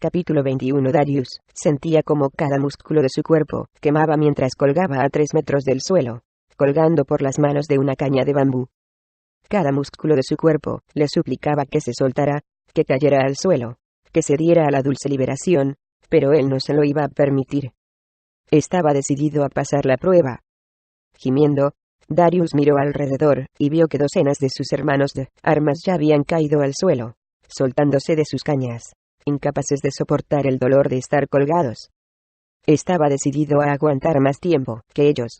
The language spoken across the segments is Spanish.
Capítulo 21. Darius sentía como cada músculo de su cuerpo quemaba mientras colgaba a 3 metros del suelo, colgando por las manos de una caña de bambú. Cada músculo de su cuerpo le suplicaba que se soltara, que cayera al suelo, que se diera a la dulce liberación, pero él no se lo iba a permitir. Estaba decidido a pasar la prueba. Gimiendo, Darius miró alrededor y vio que docenas de sus hermanos de armas ya habían caído al suelo, soltándose de sus cañas, incapaces de soportar el dolor de estar colgados. Estaba decidido a aguantar más tiempo que ellos.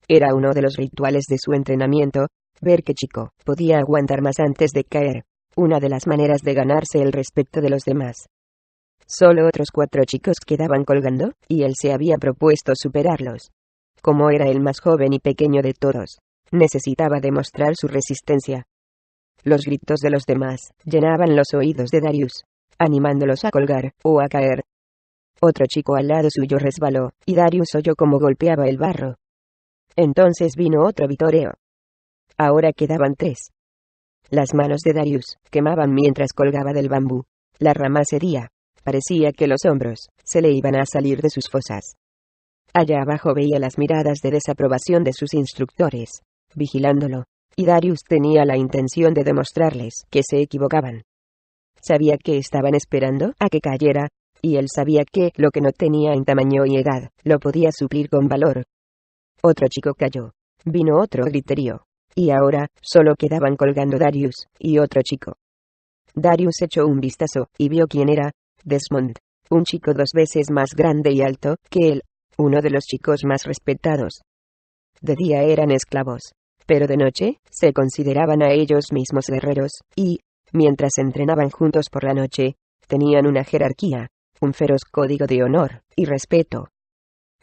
Era uno de los rituales de su entrenamiento, ver qué chico podía aguantar más antes de caer, una de las maneras de ganarse el respeto de los demás. Solo otros 4 chicos quedaban colgando, y él se había propuesto superarlos. Como era el más joven y pequeño de todos, necesitaba demostrar su resistencia. Los gritos de los demás llenaban los oídos de Darius, animándolos a colgar o a caer. Otro chico al lado suyo resbaló, y Darius oyó cómo golpeaba el barro. Entonces vino otro vitoreo. Ahora quedaban 3. Las manos de Darius quemaban mientras colgaba del bambú. La rama cedía. Parecía que los hombros se le iban a salir de sus fosas. Allá abajo veía las miradas de desaprobación de sus instructores, vigilándolo, y Darius tenía la intención de demostrarles que se equivocaban. Sabía que estaban esperando a que cayera, y él sabía que lo que no tenía en tamaño y edad, lo podía suplir con valor. Otro chico cayó. Vino otro griterío. Y ahora, solo quedaban colgando Darius y otro chico. Darius echó un vistazo, y vio quién era: Desmond, un chico 2 veces más grande y alto que él, uno de los chicos más respetados. De día eran esclavos, pero de noche, se consideraban a ellos mismos guerreros, y, mientras entrenaban juntos por la noche, tenían una jerarquía, un feroz código de honor y respeto.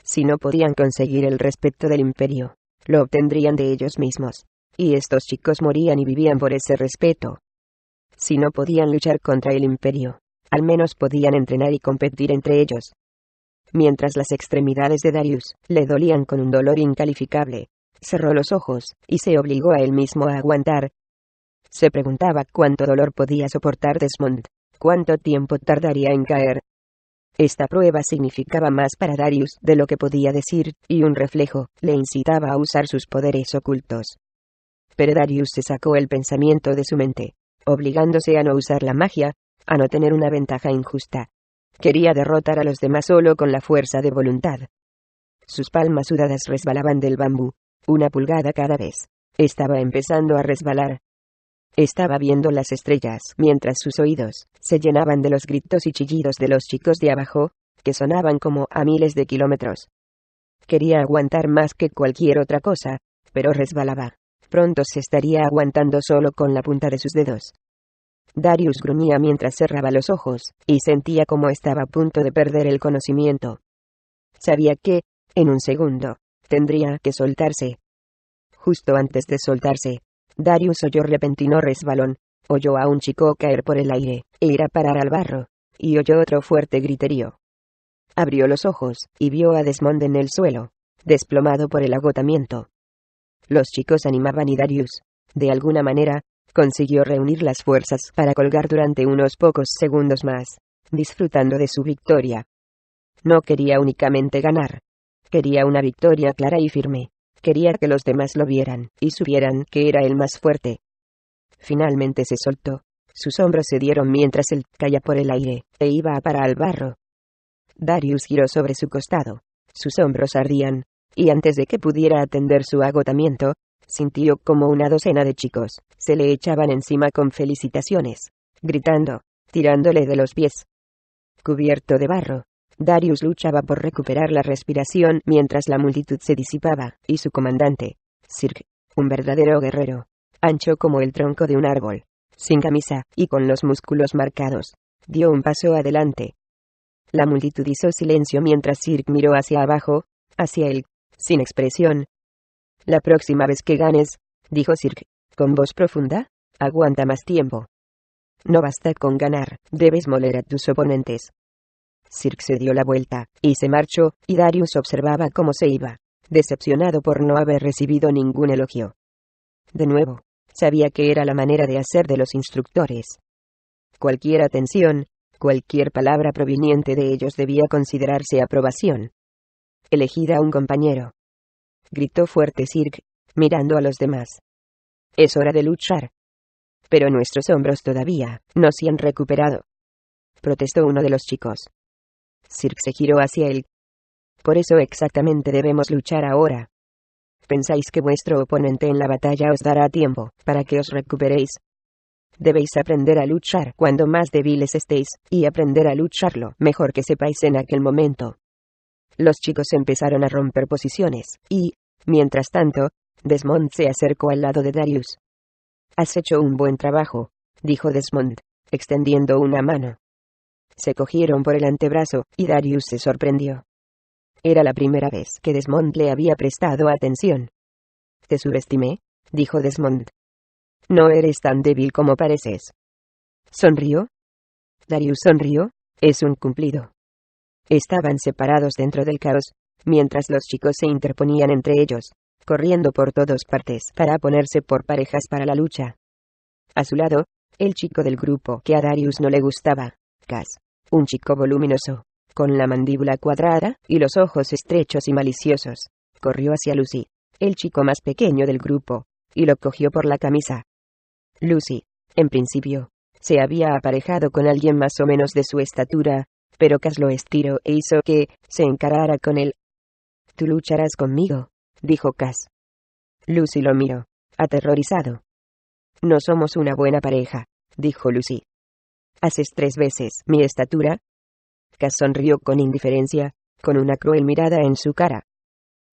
Si no podían conseguir el respeto del imperio, lo obtendrían de ellos mismos, y estos chicos morían y vivían por ese respeto. Si no podían luchar contra el imperio, al menos podían entrenar y competir entre ellos. Mientras las extremidades de Darius le dolían con un dolor incalificable, cerró los ojos y se obligó a él mismo a aguantar. Se preguntaba cuánto dolor podía soportar Desmond, cuánto tiempo tardaría en caer. Esta prueba significaba más para Darius de lo que podía decir, y un reflejo le incitaba a usar sus poderes ocultos. Pero Darius se sacó el pensamiento de su mente, obligándose a no usar la magia, a no tener una ventaja injusta. Quería derrotar a los demás solo con la fuerza de voluntad. Sus palmas sudadas resbalaban del bambú, 1 pulgada cada vez. Estaba empezando a resbalar. Estaba viendo las estrellas mientras sus oídos se llenaban de los gritos y chillidos de los chicos de abajo, que sonaban como a miles de kilómetros. Quería aguantar más que cualquier otra cosa, pero resbalaba. Pronto se estaría aguantando solo con la punta de sus dedos. Darius gruñía mientras cerraba los ojos, y sentía como estaba a punto de perder el conocimiento. Sabía que, en un segundo, tendría que soltarse. Justo antes de soltarse, Darius oyó repentino resbalón, oyó a un chico caer por el aire, e ir a parar al barro, y oyó otro fuerte griterío. Abrió los ojos, y vio a Desmond en el suelo, desplomado por el agotamiento. Los chicos animaban y Darius, de alguna manera, consiguió reunir las fuerzas para colgar durante unos pocos segundos más, disfrutando de su victoria. No quería únicamente ganar. Quería una victoria clara y firme. Quería que los demás lo vieran y supieran que era el más fuerte. Finalmente se soltó. Sus hombros se dieron mientras él caía por el aire, e iba a parar al barro. Darius giró sobre su costado. Sus hombros ardían, y antes de que pudiera atender su agotamiento, sintió como una docena de chicos se le echaban encima con felicitaciones, gritando, tirándole de los pies. Cubierto de barro, Darius luchaba por recuperar la respiración mientras la multitud se disipaba, y su comandante, Cirque, un verdadero guerrero, ancho como el tronco de un árbol, sin camisa y con los músculos marcados, dio un paso adelante. La multitud hizo silencio mientras Cirque miró hacia abajo, hacia él, sin expresión. La próxima vez que ganes, dijo Cirque, con voz profunda, aguanta más tiempo. No basta con ganar, debes moler a tus oponentes. Cirque se dio la vuelta, y se marchó, y Darius observaba cómo se iba, decepcionado por no haber recibido ningún elogio. De nuevo, sabía que era la manera de hacer de los instructores. Cualquier atención, Cualquier palabra proveniente de ellos debía considerarse aprobación. Elegid a un compañero, gritó fuerte Sirk, mirando a los demás. Es hora de luchar. Pero nuestros hombros todavía no se han recuperado, protestó uno de los chicos. Sirk se giró hacia él. Por eso exactamente debemos luchar ahora. ¿Pensáis que vuestro oponente en la batalla os dará tiempo para que os recuperéis? Debéis aprender a luchar cuando más débiles estéis, y aprender a lucharlo mejor que sepáis en aquel momento. Los chicos empezaron a romper posiciones, y, mientras tanto, Desmond se acercó al lado de Darius. Has hecho un buen trabajo, dijo Desmond, extendiendo una mano. Se cogieron por el antebrazo, y Darius se sorprendió. Era la primera vez que Desmond le había prestado atención. Te subestimé, dijo Desmond. No eres tan débil como pareces. ¿Sonrió? Darius sonrió. Es un cumplido. Estaban separados dentro del caos, mientras los chicos se interponían entre ellos, corriendo por todas partes para ponerse por parejas para la lucha. A su lado, el chico del grupo que a Darius no le gustaba, Cass, un chico voluminoso, con la mandíbula cuadrada y los ojos estrechos y maliciosos, corrió hacia Lucy, el chico más pequeño del grupo, y lo cogió por la camisa. Lucy, en principio, se había aparejado con alguien más o menos de su estatura, pero Cass lo estiró e hizo que se encarara con él. Tú lucharás conmigo, dijo Cass. Lucy lo miró, aterrorizado. No somos una buena pareja, dijo Lucy. ¿Haces 3 veces mi estatura? Cass sonrió con indiferencia, con una cruel mirada en su cara.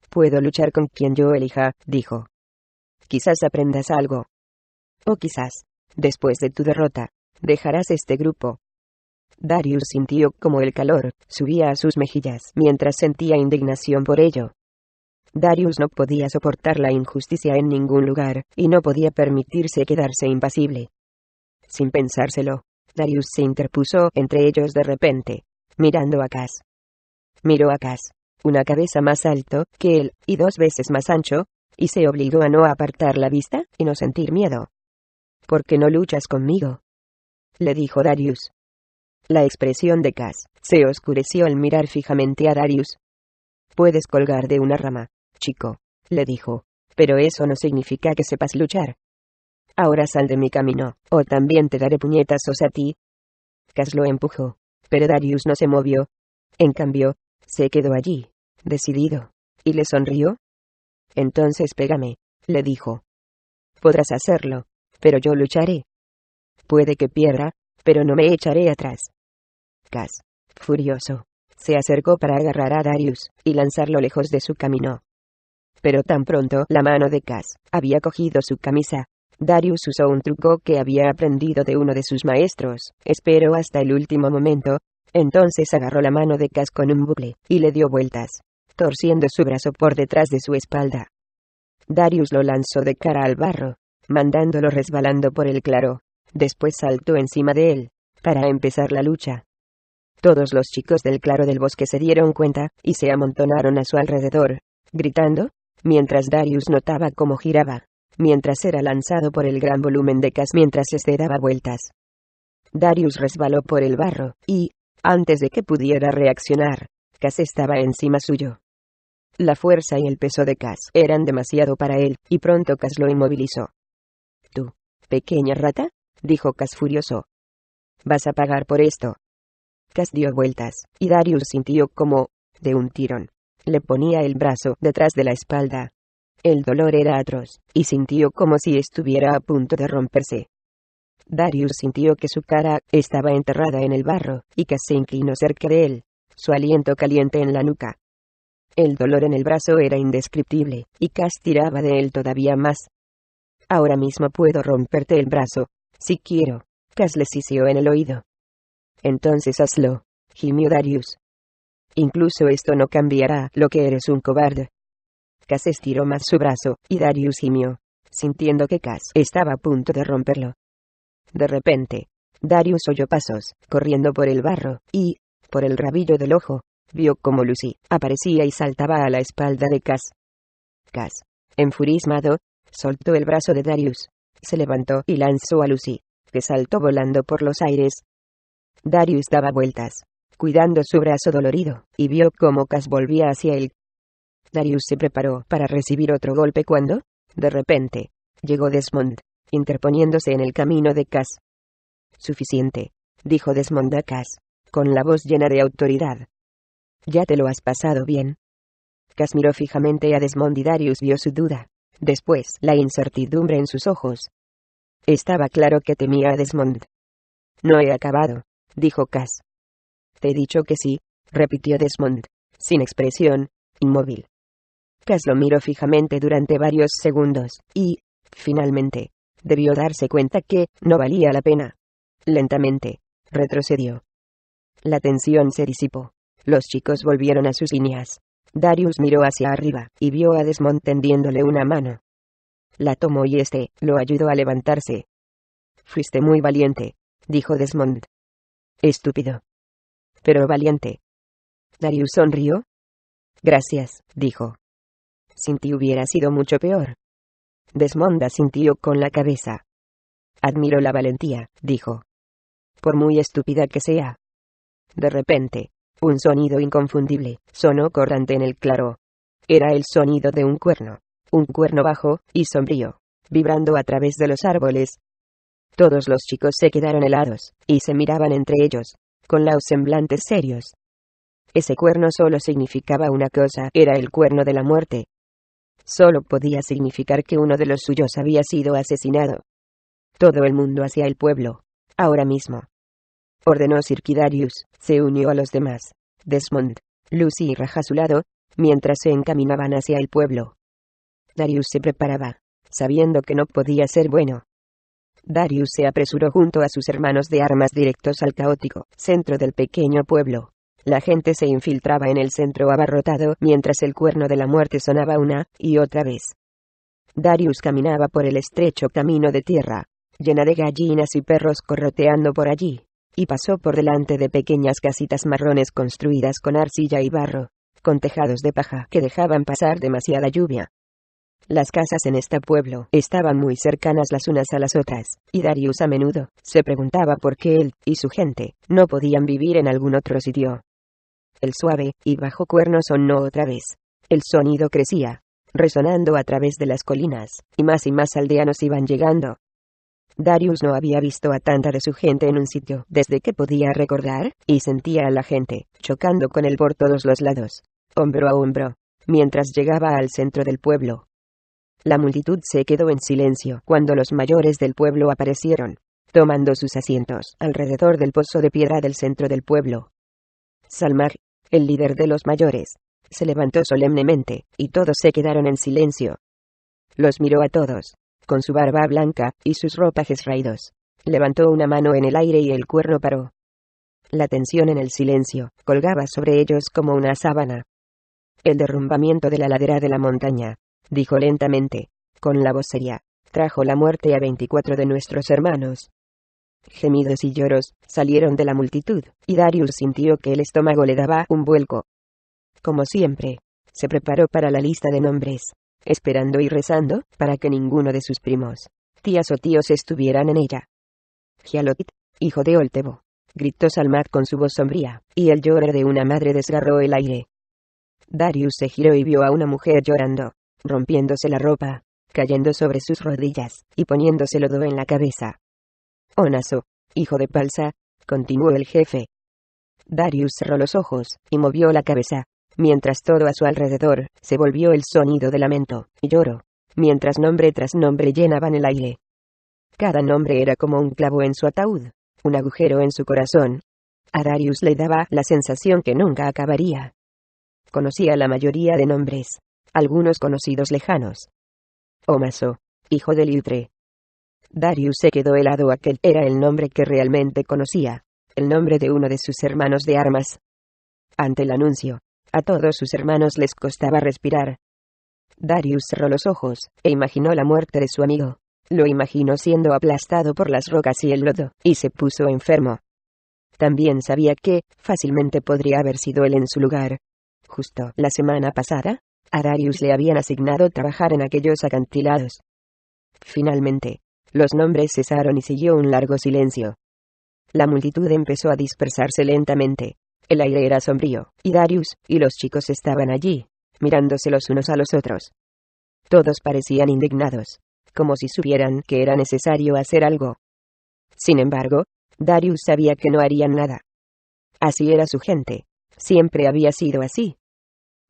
Puedo luchar con quien yo elija, dijo. Quizás aprendas algo. O quizás, después de tu derrota, dejarás este grupo. Darius sintió como el calor subía a sus mejillas mientras sentía indignación por ello. Darius no podía soportar la injusticia en ningún lugar, y no podía permitirse quedarse impasible. Sin pensárselo, Darius se interpuso entre ellos de repente, mirando a Cass. Miró a Cass, una cabeza más alto que él, y 2 veces más ancho, y se obligó a no apartar la vista y no sentir miedo. ¿Por qué no luchas conmigo?, le dijo Darius. La expresión de Cass se oscureció al mirar fijamente a Darius. Puedes colgar de una rama, chico, le dijo, pero eso no significa que sepas luchar. Ahora sal de mi camino, o también te daré puñetazos a ti. Cass lo empujó, pero Darius no se movió. En cambio, se quedó allí, decidido, y le sonrió. Entonces pégame, le dijo. Podrás hacerlo, pero yo lucharé. Puede que pierda, pero no me echaré atrás. Cass, furioso, se acercó para agarrar a Darius y lanzarlo lejos de su camino. Pero tan pronto la mano de Cass había cogido su camisa, Darius usó un truco que había aprendido de uno de sus maestros. Esperó hasta el último momento, entonces agarró la mano de Cass con un bucle y le dio vueltas, torciendo su brazo por detrás de su espalda. Darius lo lanzó de cara al barro, mandándolo resbalando por el claro. Después saltó encima de él, para empezar la lucha. Todos los chicos del claro del bosque se dieron cuenta, y se amontonaron a su alrededor, gritando, mientras Darius notaba cómo giraba, mientras era lanzado por el gran volumen de Cass mientras éste daba vueltas. Darius resbaló por el barro, y, antes de que pudiera reaccionar, Cass estaba encima suyo. La fuerza y el peso de Cass eran demasiado para él, y pronto Cass lo inmovilizó. «Tú, pequeña rata», dijo Cass furioso. «Vas a pagar por esto». Cass dio vueltas, y Darius sintió como, de un tirón, le ponía el brazo detrás de la espalda. El dolor era atroz, y sintió como si estuviera a punto de romperse. Darius sintió que su cara estaba enterrada en el barro, y Cass se inclinó cerca de él, su aliento caliente en la nuca. El dolor en el brazo era indescriptible, y Cass tiraba de él todavía más. «Ahora mismo puedo romperte el brazo, si quiero», Cass le sisió en el oído. «Entonces hazlo», gimió Darius. «Incluso esto no cambiará lo que eres un cobarde». Cass estiró más su brazo, y Darius gimió, sintiendo que Cass estaba a punto de romperlo. De repente, Darius oyó pasos, corriendo por el barro, y, por el rabillo del ojo, vio cómo Lucy aparecía y saltaba a la espalda de Cass. Cass, enfurismado, soltó el brazo de Darius, se levantó y lanzó a Lucy, que saltó volando por los aires. Darius daba vueltas, cuidando su brazo dolorido, y vio cómo Cass volvía hacia él. Darius se preparó para recibir otro golpe cuando, de repente, llegó Desmond, interponiéndose en el camino de Cass. Suficiente, dijo Desmond a Cass, con la voz llena de autoridad. ¿Ya te lo has pasado bien? Cass miró fijamente a Desmond y Darius vio su duda, después la incertidumbre en sus ojos. Estaba claro que temía a Desmond. No he acabado, dijo Cass. Te he dicho que sí, repitió Desmond, sin expresión, inmóvil. Cass lo miró fijamente durante varios segundos, y, finalmente, debió darse cuenta que no valía la pena. Lentamente, retrocedió. La tensión se disipó. Los chicos volvieron a sus líneas. Darius miró hacia arriba, y vio a Desmond tendiéndole una mano. La tomó y lo ayudó a levantarse. Fuiste muy valiente, dijo Desmond. Estúpido. Pero valiente. Darius sonrió. Gracias, dijo. Sin ti hubiera sido mucho peor. Desmond asintió con la cabeza. Admiro la valentía, dijo. Por muy estúpida que sea. De repente, un sonido inconfundible sonó cortante en el claro. Era el sonido de un cuerno bajo y sombrío, vibrando a través de los árboles. Todos los chicos se quedaron helados, y se miraban entre ellos, con los semblantes serios. Ese cuerno solo significaba una cosa, era el cuerno de la muerte. Solo podía significar que uno de los suyos había sido asesinado. Todo el mundo hacia el pueblo, ahora mismo. Ordenó Sir Kidarius, se unió a los demás, Desmond, Lucy y Raj a su lado, mientras se encaminaban hacia el pueblo. Darius se preparaba, sabiendo que no podía ser bueno. Darius se apresuró junto a sus hermanos de armas directos al caótico centro del pequeño pueblo. La gente se infiltraba en el centro abarrotado mientras el cuerno de la muerte sonaba una y otra vez. Darius caminaba por el estrecho camino de tierra, llena de gallinas y perros corroteando por allí, y pasó por delante de pequeñas casitas marrones construidas con arcilla y barro, con tejados de paja que dejaban pasar demasiada lluvia. Las casas en este pueblo estaban muy cercanas las unas a las otras, y Darius a menudo se preguntaba por qué él y su gente no podían vivir en algún otro sitio. El suave y bajo cuerno sonó otra vez. El sonido crecía, resonando a través de las colinas, y más aldeanos iban llegando. Darius no había visto a tanta de su gente en un sitio desde que podía recordar, y sentía a la gente chocando con él por todos los lados, hombro a hombro, mientras llegaba al centro del pueblo. La multitud se quedó en silencio cuando los mayores del pueblo aparecieron, tomando sus asientos alrededor del pozo de piedra del centro del pueblo. Salmar, el líder de los mayores, se levantó solemnemente, y todos se quedaron en silencio. Los miró a todos, con su barba blanca y sus ropajes raídos. Levantó una mano en el aire y el cuerno paró. La tensión en el silencio colgaba sobre ellos como una sábana. El derrumbamiento de la ladera de la montaña, dijo lentamente, con la voz seria, trajo la muerte a 24 de nuestros hermanos. Gemidos y lloros salieron de la multitud, y Darius sintió que el estómago le daba un vuelco. Como siempre, se preparó para la lista de nombres, esperando y rezando para que ninguno de sus primos, tías o tíos estuvieran en ella. Gialotit, hijo de Oltebo, gritó Salmat con su voz sombría, y el lloro de una madre desgarró el aire. Darius se giró y vio a una mujer llorando, rompiéndose la ropa, cayendo sobre sus rodillas, y poniéndose lodo en la cabeza. Onaso, hijo de Palsa, continuó el jefe. Darius cerró los ojos, y movió la cabeza, mientras todo a su alrededor se volvió el sonido de lamento y lloro, mientras nombre tras nombre llenaban el aire. Cada nombre era como un clavo en su ataúd, un agujero en su corazón. A Darius le daba la sensación que nunca acabaría. Conocía la mayoría de nombres, algunos conocidos lejanos. Omaso, hijo de Liutre. Darius se quedó helado. Aquel era el nombre que realmente conocía, el nombre de uno de sus hermanos de armas. Ante el anuncio, a todos sus hermanos les costaba respirar. Darius cerró los ojos, e imaginó la muerte de su amigo. Lo imaginó siendo aplastado por las rocas y el lodo, y se puso enfermo. También sabía que, fácilmente podría haber sido él en su lugar. Justo la semana pasada, a Darius le habían asignado trabajar en aquellos acantilados. Finalmente, los nombres cesaron y siguió un largo silencio. La multitud empezó a dispersarse lentamente. El aire era sombrío, y Darius y los chicos estaban allí, mirándose los unos a los otros. Todos parecían indignados, como si supieran que era necesario hacer algo. Sin embargo, Darius sabía que no harían nada. Así era su gente. Siempre había sido así.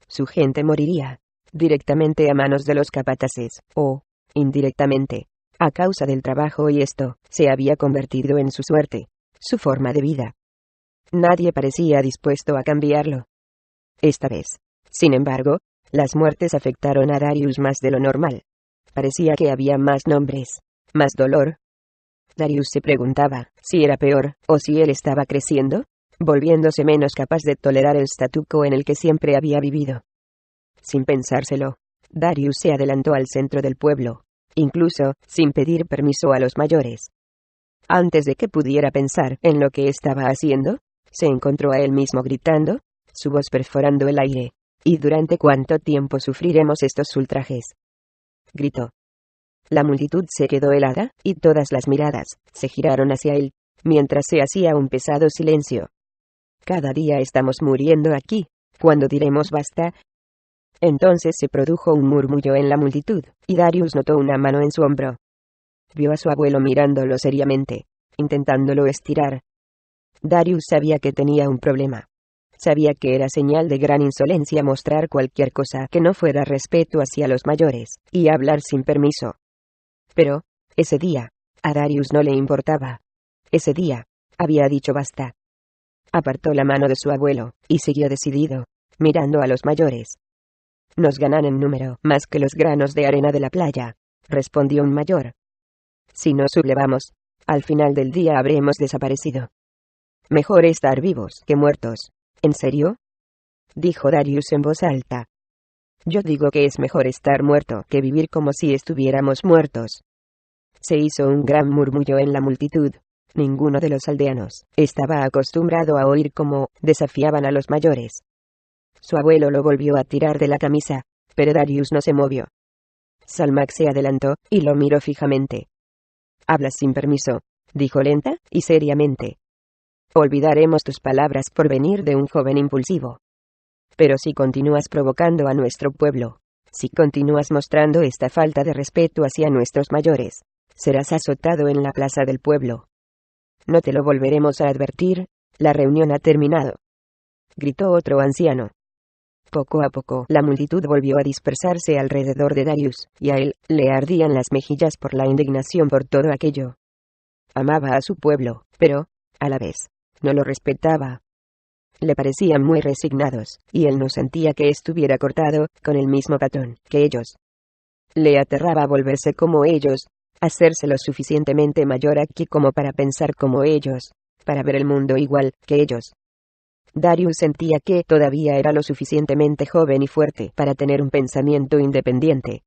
Su gente moriría, directamente a manos de los capataces, o, indirectamente, a causa del trabajo, y esto se había convertido en su suerte, su forma de vida. Nadie parecía dispuesto a cambiarlo. Esta vez, sin embargo, las muertes afectaron a Darius más de lo normal. Parecía que había más nombres, más dolor. Darius se preguntaba si era peor, o si él estaba creciendo, volviéndose menos capaz de tolerar el statu quo en el que siempre había vivido. Sin pensárselo, Darius se adelantó al centro del pueblo, incluso sin pedir permiso a los mayores. Antes de que pudiera pensar en lo que estaba haciendo, se encontró a él mismo gritando, su voz perforando el aire. ¿Y durante cuánto tiempo sufriremos estos ultrajes?, gritó. La multitud se quedó helada, y todas las miradas se giraron hacia él, mientras se hacía un pesado silencio. Cada día estamos muriendo aquí. ¿Cuándo diremos basta? Entonces se produjo un murmullo en la multitud, y Darius notó una mano en su hombro. Vio a su abuelo mirándolo seriamente, intentándolo estirar. Darius sabía que tenía un problema. Sabía que era señal de gran insolencia mostrar cualquier cosa que no fuera respeto hacia los mayores, y hablar sin permiso. Pero, ese día, a Darius no le importaba. Ese día, había dicho basta. Apartó la mano de su abuelo, y siguió decidido, mirando a los mayores. Nos ganan en número más que los granos de arena de la playa, respondió un mayor. Si nos sublevamos, al final del día habremos desaparecido. Mejor estar vivos que muertos. ¿En serio?, dijo Darius en voz alta. Yo digo que es mejor estar muerto que vivir como si estuviéramos muertos. Se hizo un gran murmullo en la multitud. Ninguno de los aldeanos estaba acostumbrado a oír cómo desafiaban a los mayores. Su abuelo lo volvió a tirar de la camisa, pero Darius no se movió. Salmak se adelantó y lo miró fijamente. Hablas sin permiso, dijo lenta y seriamente. Olvidaremos tus palabras por venir de un joven impulsivo. Pero si continúas provocando a nuestro pueblo, si continúas mostrando esta falta de respeto hacia nuestros mayores, serás azotado en la plaza del pueblo. No te lo volveremos a advertir, la reunión ha terminado, gritó otro anciano. Poco a poco, la multitud volvió a dispersarse alrededor de Darius, y a él le ardían las mejillas por la indignación por todo aquello. Amaba a su pueblo, pero, a la vez, no lo respetaba. Le parecían muy resignados, y él no sentía que estuviera cortado con el mismo patrón que ellos. Le aterraba volverse como ellos, hacerse lo suficientemente mayor aquí como para pensar como ellos, para ver el mundo igual que ellos. Darius sentía que todavía era lo suficientemente joven y fuerte para tener un pensamiento independiente.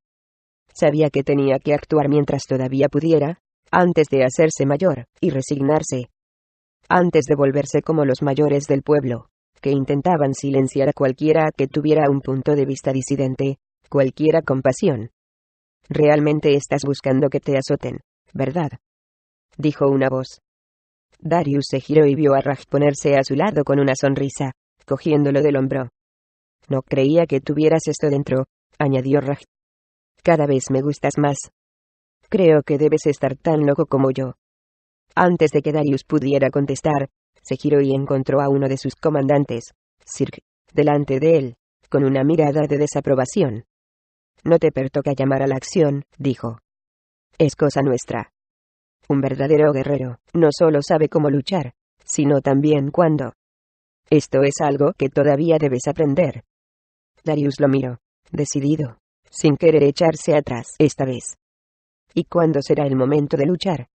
Sabía que tenía que actuar mientras todavía pudiera, antes de hacerse mayor y resignarse. Antes de volverse como los mayores del pueblo, que intentaban silenciar a cualquiera que tuviera un punto de vista disidente, cualquiera compasión. Realmente estás buscando que te azoten, ¿verdad?, dijo una voz. Darius se giró y vio a Raj ponerse a su lado con una sonrisa, cogiéndolo del hombro. No creía que tuvieras esto dentro, añadió Raj. Cada vez me gustas más. Creo que debes estar tan loco como yo. Antes de que Darius pudiera contestar, se giró y encontró a uno de sus comandantes, Sirk, delante de él, con una mirada de desaprobación. No te pertoca llamar a la acción, dijo. Es cosa nuestra. Un verdadero guerrero no solo sabe cómo luchar, sino también cuándo. Esto es algo que todavía debes aprender. Darius lo miró, decidido, sin querer echarse atrás esta vez. ¿Y cuándo será el momento de luchar?,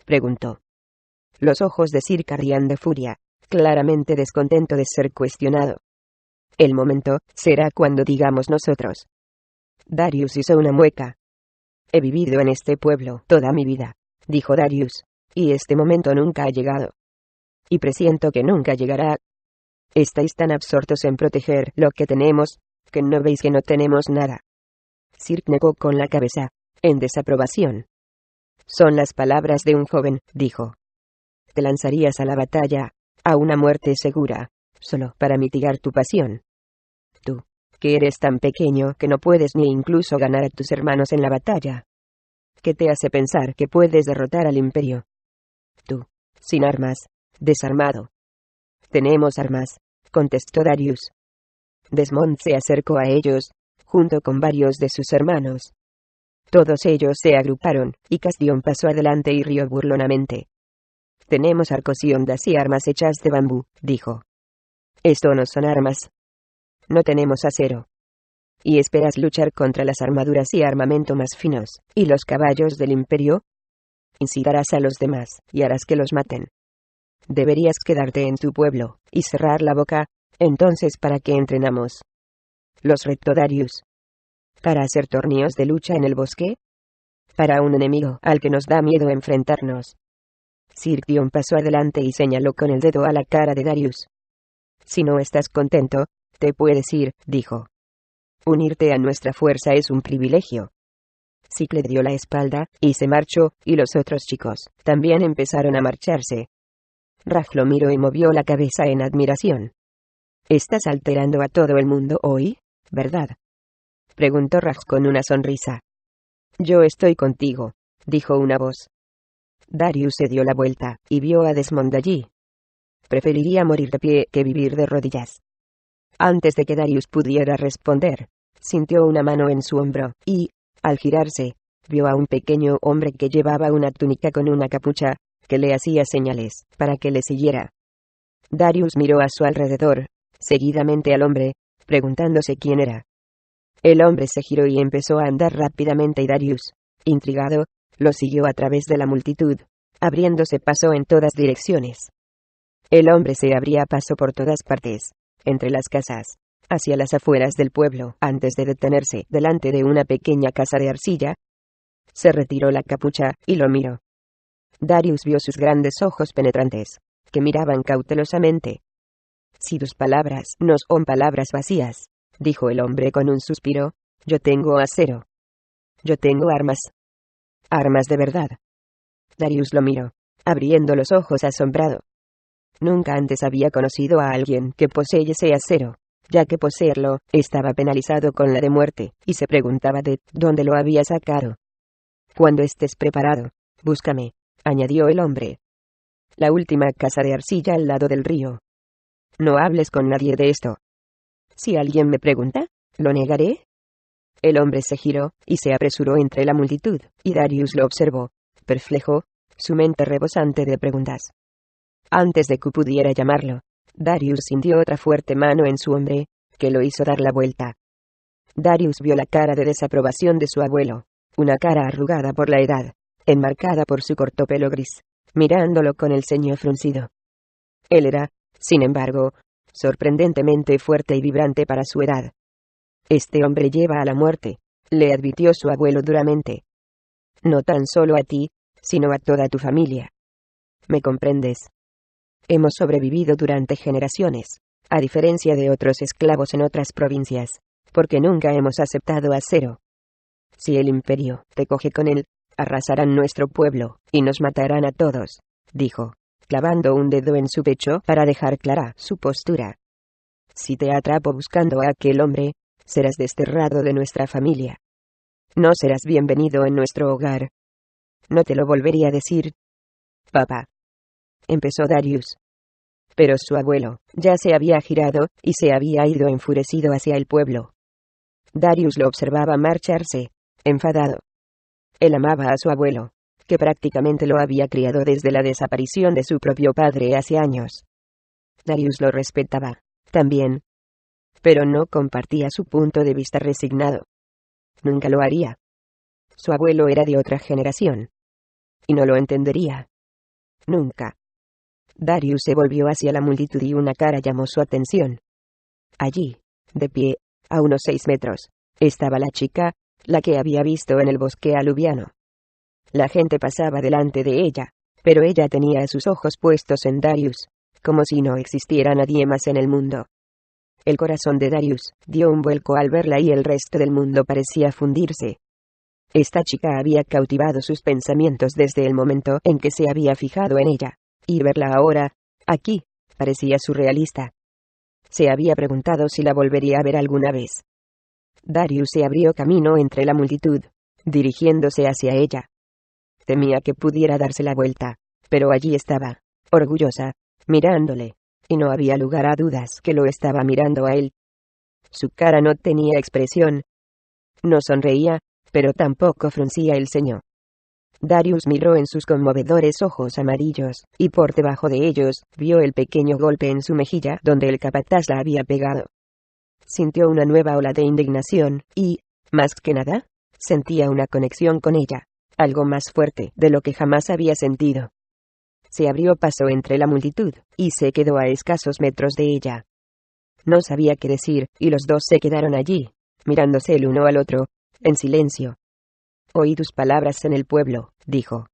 preguntó. Los ojos de Sirk ardían de furia, claramente descontento de ser cuestionado. El momento será cuando digamos nosotros. Darius hizo una mueca. He vivido en este pueblo toda mi vida, dijo Darius, y este momento nunca ha llegado. Y presiento que nunca llegará. Estáis tan absortos en proteger lo que tenemos, que no veis que no tenemos nada. Sirk negó con la cabeza, en desaprobación. Son las palabras de un joven, dijo. te lanzarías a la batalla, a una muerte segura, solo para mitigar tu pasión. Tú, que eres tan pequeño que no puedes ni incluso ganar a tus hermanos en la batalla. ¿Qué te hace pensar que puedes derrotar al imperio? Tú, sin armas, desarmado. Tenemos armas, contestó Darius. Desmond se acercó a ellos, junto con varios de sus hermanos. Todos ellos se agruparon, y Castión pasó adelante y rió burlonamente. Tenemos arcos y ondas y armas hechas de bambú, dijo. Esto no son armas. No tenemos acero. ¿Y esperas luchar contra las armaduras y armamento más finos, y los caballos del imperio? Incitarás a los demás, y harás que los maten. Deberías quedarte en tu pueblo, y cerrar la boca, entonces ¿para qué entrenamos? Los retó Darius. ¿Para hacer torneos de lucha en el bosque? Para un enemigo al que nos da miedo enfrentarnos. Sirtion pasó adelante y señaló con el dedo a la cara de Darius. Si no estás contento, te puedes ir, dijo. Unirte a nuestra fuerza es un privilegio. Sic le dio la espalda, y se marchó, y los otros chicos también empezaron a marcharse. Raj lo miró y movió la cabeza en admiración. Estás alterando a todo el mundo hoy, ¿verdad? Preguntó Raj con una sonrisa. Yo estoy contigo, dijo una voz. Darius se dio la vuelta, y vio a Desmond allí. Preferiría morir de pie que vivir de rodillas. Antes de que Darius pudiera responder, sintió una mano en su hombro, y, al girarse, vio a un pequeño hombre que llevaba una túnica con una capucha, que le hacía señales, para que le siguiera. Darius miró a su alrededor, seguidamente al hombre, preguntándose quién era. El hombre se giró y empezó a andar rápidamente y Darius, intrigado, lo siguió a través de la multitud, abriéndose paso en todas direcciones. El hombre se abría paso por todas partes, entre las casas, hacia las afueras del pueblo, antes de detenerse delante de una pequeña casa de arcilla. Se retiró la capucha, y lo miró. Darius vio sus grandes ojos penetrantes, que miraban cautelosamente. Si tus palabras no son palabras vacías, dijo el hombre con un suspiro, yo tengo acero. Yo tengo armas. Armas de verdad. Darius lo miró, abriendo los ojos asombrado. Nunca antes había conocido a alguien que poseyese acero, ya que poseerlo estaba penalizado con la de muerte, y se preguntaba de dónde lo había sacado. Cuando estés preparado, búscame, añadió el hombre. La última casa de arcilla al lado del río. No hables con nadie de esto. Si alguien me pregunta, ¿lo negaré? El hombre se giró, y se apresuró entre la multitud, y Darius lo observó, perplejo, su mente rebosante de preguntas. Antes de que pudiera llamarlo, Darius sintió otra fuerte mano en su hombro, que lo hizo dar la vuelta. Darius vio la cara de desaprobación de su abuelo, una cara arrugada por la edad, enmarcada por su corto pelo gris, mirándolo con el ceño fruncido. Él era, sin embargo, sorprendentemente fuerte y vibrante para su edad. Este hombre lleva a la muerte, le advirtió su abuelo duramente. No tan solo a ti, sino a toda tu familia. ¿Me comprendes? Hemos sobrevivido durante generaciones, a diferencia de otros esclavos en otras provincias, porque nunca hemos aceptado acero. Si el imperio te coge con él, arrasarán nuestro pueblo, y nos matarán a todos, dijo, clavando un dedo en su pecho para dejar clara su postura. Si te atrapo buscando a aquel hombre, serás desterrado de nuestra familia. No serás bienvenido en nuestro hogar. No te lo volvería a decir. Papá. Empezó Darius. Pero su abuelo ya se había girado, y se había ido enfurecido hacia el pueblo. Darius lo observaba marcharse, enfadado. Él amaba a su abuelo, que prácticamente lo había criado desde la desaparición de su propio padre hace años. Darius lo respetaba, también. Pero no compartía su punto de vista resignado. Nunca lo haría. Su abuelo era de otra generación. Y no lo entendería. Nunca. Darius se volvió hacia la multitud y una cara llamó su atención. Allí, de pie, a unos 6 metros, estaba la chica, la que había visto en el bosque aluviano. La gente pasaba delante de ella, pero ella tenía sus ojos puestos en Darius, como si no existiera nadie más en el mundo. El corazón de Darius dio un vuelco al verla y el resto del mundo parecía fundirse. Esta chica había cautivado sus pensamientos desde el momento en que se había fijado en ella, Y verla ahora, aquí, parecía surrealista. Se había preguntado si la volvería a ver alguna vez. Darius se abrió camino entre la multitud, dirigiéndose hacia ella. Temía que pudiera darse la vuelta, pero allí estaba, orgullosa, mirándole, y no había lugar a dudas que lo estaba mirando a él. Su cara no tenía expresión. No sonreía, pero tampoco fruncía el ceño. Darius miró en sus conmovedores ojos amarillos, y por debajo de ellos, vio el pequeño golpe en su mejilla donde el capataz la había pegado. Sintió una nueva ola de indignación, y, más que nada, sentía una conexión con ella, algo más fuerte de lo que jamás había sentido. Se abrió paso entre la multitud, y se quedó a escasos metros de ella. No sabía qué decir, y los dos se quedaron allí, mirándose el uno al otro, en silencio. Oí tus palabras en el pueblo, dijo.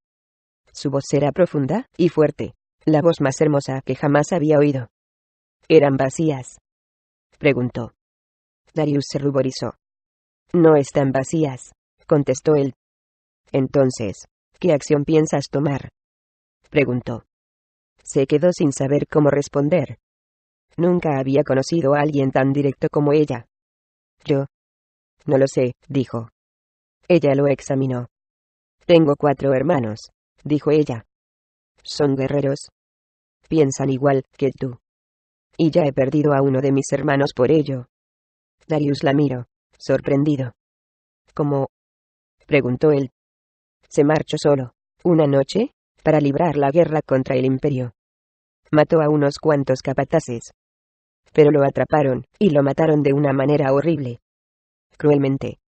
Su voz era profunda y fuerte, la voz más hermosa que jamás había oído. ¿Eran vacías?, preguntó. Darius se ruborizó. No están vacías, contestó él. Entonces, ¿qué acción piensas tomar?, preguntó. Se quedó sin saber cómo responder. Nunca había conocido a alguien tan directo como ella. Yo no lo sé, dijo. Ella lo examinó. Tengo 4 hermanos, dijo ella. Son guerreros. Piensan igual que tú. Y ya he perdido a uno de mis hermanos por ello. Darius la miró, sorprendido. ¿Cómo?, preguntó él. Se marchó solo, una noche, para librar la guerra contra el imperio. Mató a unos cuantos capataces. Pero lo atraparon, y lo mataron de una manera horrible. Cruelmente.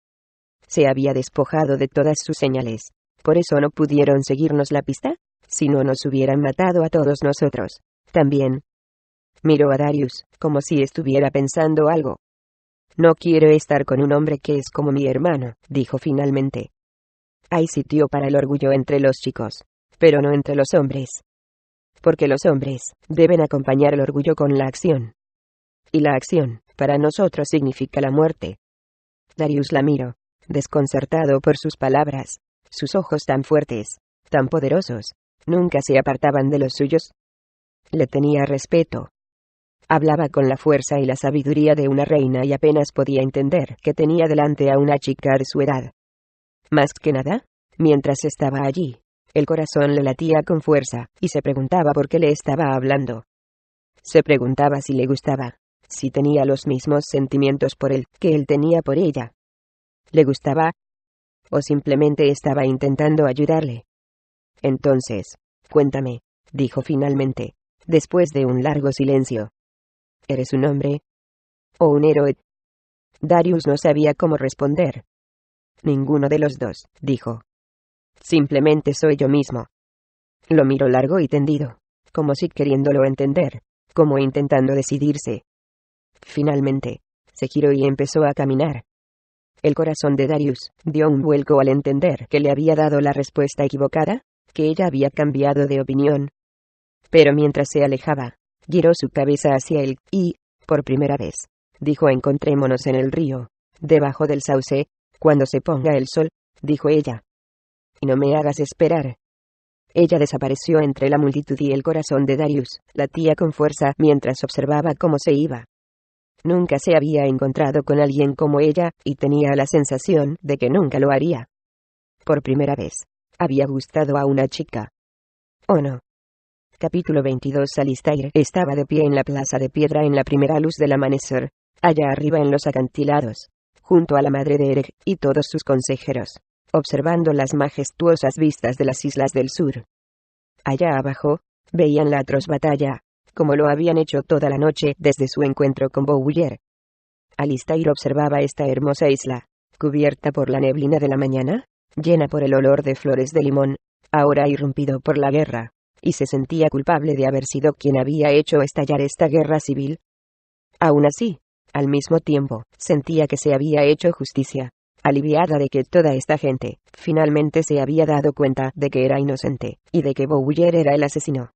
Se había despojado de todas sus señales. ¿Por eso no pudieron seguirnos la pista? Si no nos hubieran matado a todos nosotros. También. Miró a Darius, como si estuviera pensando algo. No quiero estar con un hombre que es como mi hermano, dijo finalmente. Hay sitio para el orgullo entre los chicos, pero no entre los hombres. Porque los hombres deben acompañar el orgullo con la acción. Y la acción, para nosotros, significa la muerte. Darius la miró, desconcertado por sus palabras. Sus ojos tan fuertes, tan poderosos, nunca se apartaban de los suyos. Le tenía respeto. Hablaba con la fuerza y la sabiduría de una reina y apenas podía entender que tenía delante a una chica de su edad. Más que nada, mientras estaba allí, el corazón le latía con fuerza, y se preguntaba por qué le estaba hablando. Se preguntaba si le gustaba, si tenía los mismos sentimientos por él que él tenía por ella. ¿Le gustaba? ¿O simplemente estaba intentando ayudarle? Entonces, cuéntame, dijo finalmente, después de un largo silencio. ¿Eres un hombre? ¿O un héroe? Darius no sabía cómo responder. Ninguno de los dos, dijo. Simplemente soy yo mismo. Lo miró largo y tendido, como si queriéndolo entender, como intentando decidirse. Finalmente, se giró y empezó a caminar. El corazón de Darius dio un vuelco al entender que le había dado la respuesta equivocada, que ella había cambiado de opinión. Pero mientras se alejaba, giró su cabeza hacia él, y, por primera vez, dijo: encontrémonos en el río, debajo del sauce, cuando se ponga el sol, dijo ella. Y no me hagas esperar. Ella desapareció entre la multitud y el corazón de Darius latía con fuerza mientras observaba cómo se iba. Nunca se había encontrado con alguien como ella, y tenía la sensación de que nunca lo haría. Por primera vez, había gustado a una chica. ¿O no? Capítulo 22. Alistair estaba de pie en la plaza de piedra en la primera luz del amanecer, allá arriba en los acantilados, junto a la madre de Eric y todos sus consejeros, observando las majestuosas vistas de las islas del sur. Allá abajo, veían la atroz batalla, como lo habían hecho toda la noche desde su encuentro con Bowyer. Alistair observaba esta hermosa isla, cubierta por la neblina de la mañana, llena por el olor de flores de limón, ahora irrumpido por la guerra, y se sentía culpable de haber sido quien había hecho estallar esta guerra civil. Aún así, al mismo tiempo, sentía que se había hecho justicia, aliviada de que toda esta gente finalmente se había dado cuenta de que era inocente, y de que Bowyer era el asesino.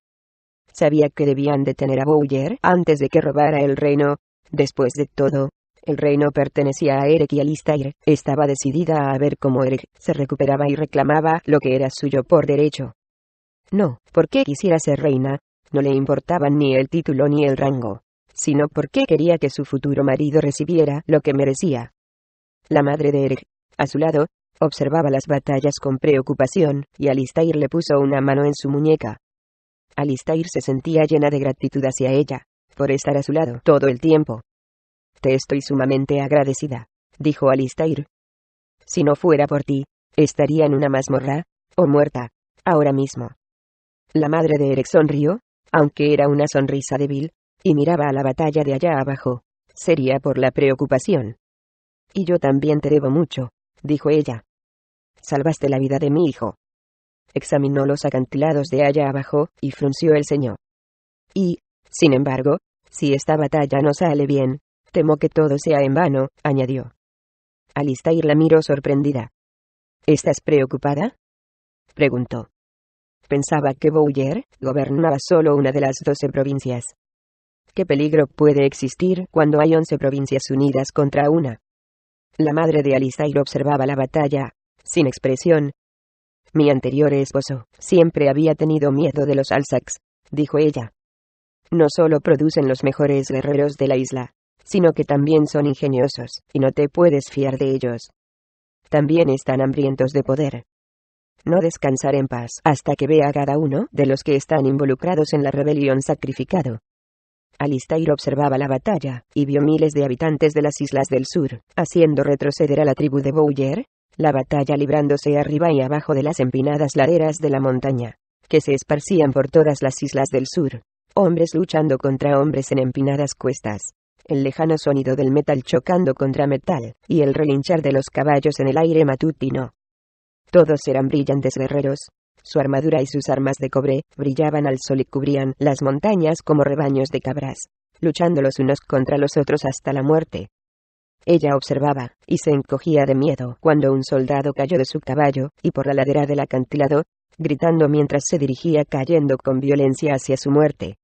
Sabía que debían detener a Bowyer antes de que robara el reino. Después de todo, el reino pertenecía a Eric y Alistair estaba decidida a ver cómo Eric se recuperaba y reclamaba lo que era suyo por derecho. No, porque quisiera ser reina, no le importaban ni el título ni el rango, sino porque quería que su futuro marido recibiera lo que merecía. La madre de Eric, a su lado, observaba las batallas con preocupación, y Alistair le puso una mano en su muñeca. Alistair se sentía llena de gratitud hacia ella, por estar a su lado todo el tiempo. Te estoy sumamente agradecida, dijo Alistair. Si no fuera por ti, estaría en una mazmorra, o muerta, ahora mismo. La madre de Eric sonrió, aunque era una sonrisa débil, y miraba a la batalla de allá abajo. Sería por la preocupación. Y yo también te debo mucho, dijo ella. Salvaste la vida de mi hijo. Examinó los acantilados de allá abajo, y frunció el ceño. Y, sin embargo, si esta batalla no sale bien, temo que todo sea en vano, añadió. Alistair la miró sorprendida. ¿Estás preocupada?, preguntó. Pensaba que Bowyer gobernaba solo una de las 12 provincias. ¿Qué peligro puede existir cuando hay 11 provincias unidas contra una? La madre de Alistair observaba la batalla, sin expresión. Mi anterior esposo siempre había tenido miedo de los Alsacs, dijo ella. No solo producen los mejores guerreros de la isla, sino que también son ingeniosos, y no te puedes fiar de ellos. También están hambrientos de poder. No descansar en paz hasta que vea a cada uno de los que están involucrados en la rebelión sacrificado. Alistair observaba la batalla, y vio miles de habitantes de las islas del sur, haciendo retroceder a la tribu de Bowyer, la batalla librándose arriba y abajo de las empinadas laderas de la montaña, que se esparcían por todas las islas del sur, hombres luchando contra hombres en empinadas cuestas, el lejano sonido del metal chocando contra metal, y el relinchar de los caballos en el aire matutino. Todos eran brillantes guerreros. Su armadura y sus armas de cobre brillaban al sol y cubrían las montañas como rebaños de cabras, luchando los unos contra los otros hasta la muerte. Ella observaba, y se encogía de miedo cuando un soldado cayó de su caballo, y por la ladera del acantilado, gritando mientras se dirigía cayendo con violencia hacia su muerte.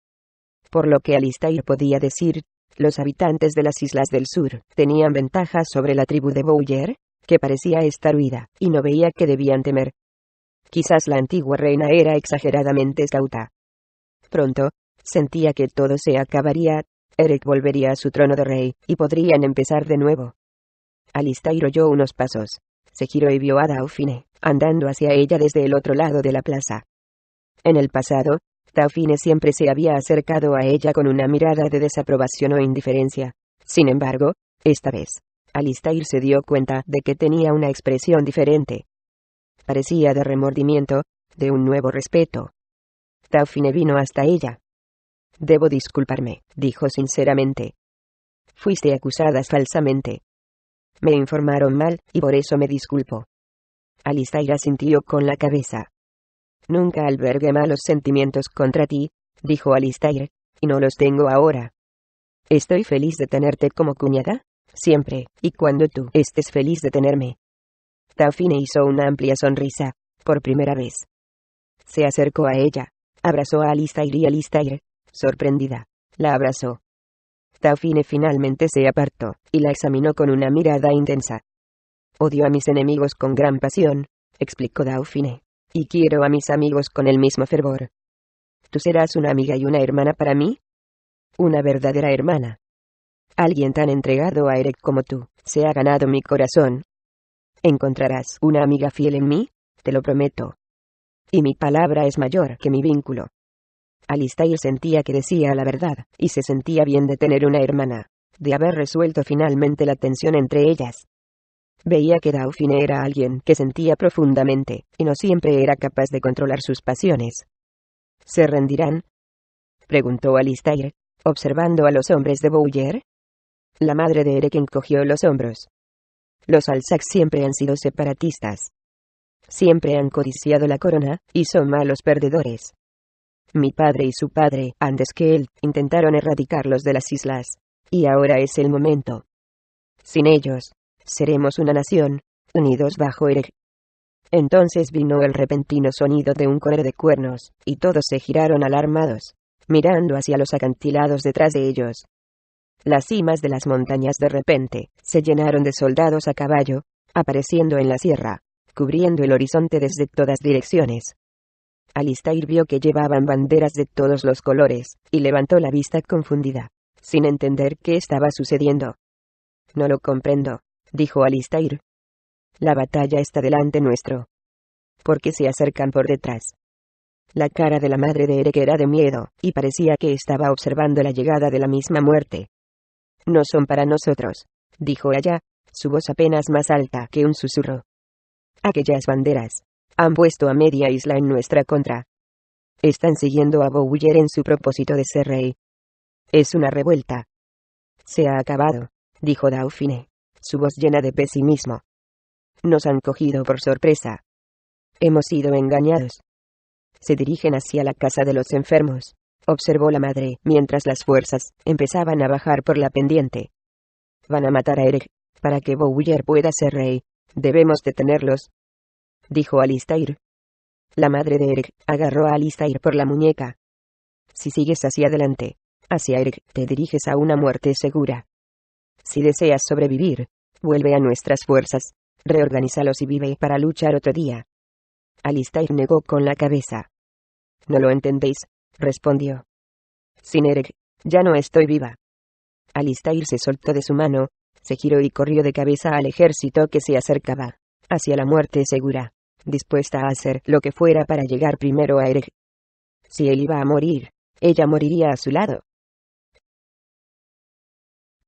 Por lo que Alistair podía decir, los habitantes de las islas del sur tenían ventaja sobre la tribu de Bowyer, que parecía estar huida, y no veía que debían temer. Quizás la antigua reina era exageradamente cauta. Pronto, sentía que todo se acabaría, Eric volvería a su trono de rey, y podrían empezar de nuevo. Alistair oyó unos pasos. Se giró y vio a Dauphin, andando hacia ella desde el otro lado de la plaza. En el pasado, Dauphin siempre se había acercado a ella con una mirada de desaprobación o indiferencia. Sin embargo, esta vez, Alistair se dio cuenta de que tenía una expresión diferente. Parecía de remordimiento, de un nuevo respeto. Dauphin vino hasta ella. Debo disculparme, dijo sinceramente. Fuiste acusada falsamente. Me informaron mal, y por eso me disculpo. Alistair asintió con la cabeza. Nunca albergué malos sentimientos contra ti, dijo Alistair, y no los tengo ahora. Estoy feliz de tenerte como cuñada, siempre, y cuando tú estés feliz de tenerme. Dauphin hizo una amplia sonrisa, por primera vez. Se acercó a ella, abrazó a Alistair y Alistair, sorprendida, la abrazó. Dauphin finalmente se apartó, y la examinó con una mirada intensa. Odio a mis enemigos con gran pasión, explicó Dauphin, y quiero a mis amigos con el mismo fervor. ¿Tú serás una amiga y una hermana para mí? Una verdadera hermana. Alguien tan entregado a Eric como tú, se ha ganado mi corazón. Encontrarás una amiga fiel en mí, te lo prometo. Y mi palabra es mayor que mi vínculo. Alistair sentía que decía la verdad, y se sentía bien de tener una hermana, de haber resuelto finalmente la tensión entre ellas. Veía que Dauphin era alguien que sentía profundamente, y no siempre era capaz de controlar sus pasiones. ¿Se rendirán?, preguntó Alistair, observando a los hombres de Bowyer. La madre de Eric encogió los hombros. Los Alsacs siempre han sido separatistas. Siempre han codiciado la corona, y son malos perdedores. Mi padre y su padre, antes que él, intentaron erradicarlos de las islas. Y ahora es el momento. Sin ellos, seremos una nación, unidos bajo Eric. Entonces vino el repentino sonido de un correr de cuernos, y todos se giraron alarmados, mirando hacia los acantilados detrás de ellos. Las cimas de las montañas de repente se llenaron de soldados a caballo, apareciendo en la sierra, cubriendo el horizonte desde todas direcciones. Alistair vio que llevaban banderas de todos los colores, y levantó la vista confundida, sin entender qué estaba sucediendo. No lo comprendo, dijo Alistair. La batalla está delante nuestro. ¿Por qué se acercan por detrás? La cara de la madre de Eric era de miedo, y parecía que estaba observando la llegada de la misma muerte. No son para nosotros, dijo ella, su voz apenas más alta que un susurro. Aquellas banderas han puesto a media isla en nuestra contra. Están siguiendo a Bowyer en su propósito de ser rey. Es una revuelta. Se ha acabado, dijo Dauphin, su voz llena de pesimismo. Nos han cogido por sorpresa. Hemos sido engañados. Se dirigen hacia la casa de los enfermos, observó la madre, mientras las fuerzas empezaban a bajar por la pendiente. Van a matar a Eric, para que Bowyer pueda ser rey. Debemos detenerlos, dijo Alistair. La madre de Eric agarró a Alistair por la muñeca. Si sigues hacia adelante, hacia Eric, te diriges a una muerte segura. Si deseas sobrevivir, vuelve a nuestras fuerzas, reorganízalos y vive para luchar otro día. Alistair negó con la cabeza. No lo entendéis, respondió. Sin Eric, ya no estoy viva. Alistair se soltó de su mano, se giró y corrió de cabeza al ejército que se acercaba, hacia la muerte segura, dispuesta a hacer lo que fuera para llegar primero a Eric. Si él iba a morir, ella moriría a su lado.